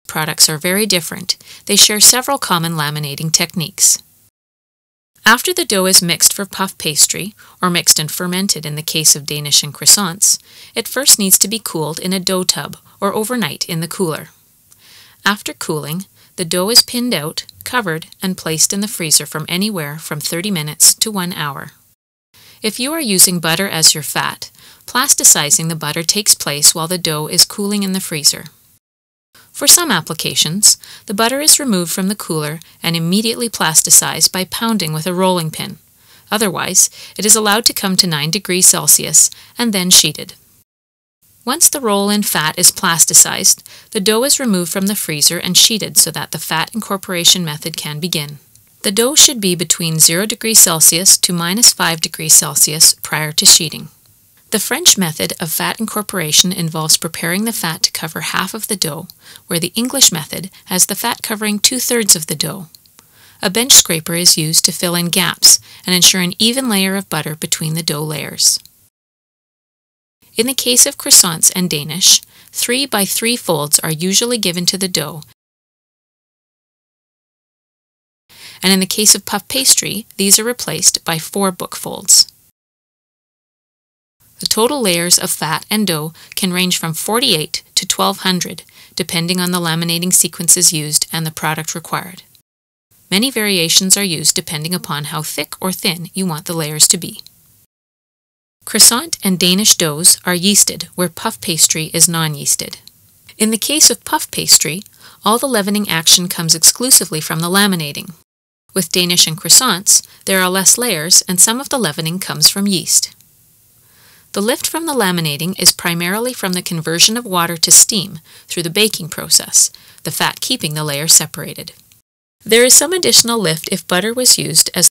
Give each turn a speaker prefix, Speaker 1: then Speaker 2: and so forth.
Speaker 1: products are very different, they share several common laminating techniques. After the dough is mixed for puff pastry, or mixed and fermented in the case of Danish and croissants, it first needs to be cooled in a dough tub or overnight in the cooler. After cooling, the dough is pinned out, covered, and placed in the freezer from anywhere from 30 minutes to 1 hour. If you are using butter as your fat, plasticizing the butter takes place while the dough is cooling in the freezer. For some applications, the butter is removed from the cooler and immediately plasticized by pounding with a rolling pin. Otherwise, it is allowed to come to 9 degrees Celsius and then sheeted. Once the roll-in fat is plasticized, the dough is removed from the freezer and sheeted so that the fat incorporation method can begin. The dough should be between 0 degrees Celsius to -5 degrees Celsius prior to sheeting. The French method of fat incorporation involves preparing the fat to cover half of the dough, where the English method has the fat covering 2/3 of the dough. A bench scraper is used to fill in gaps and ensure an even layer of butter between the dough layers. In the case of croissants and Danish, 3 by 3 folds are usually given to the dough, and in the case of puff pastry, these are replaced by 4 book folds. The total layers of fat and dough can range from 48 to 1200, depending on the laminating sequences used and the product required. Many variations are used depending upon how thick or thin you want the layers to be. Croissant and Danish doughs are yeasted, where puff pastry is non-yeasted. In the case of puff pastry, all the leavening action comes exclusively from the laminating. With Danish and croissants, there are less layers and some of the leavening comes from yeast. The lift from the laminating is primarily from the conversion of water to steam through the baking process, the fat keeping the layers separated. There is some additional lift if butter was used, as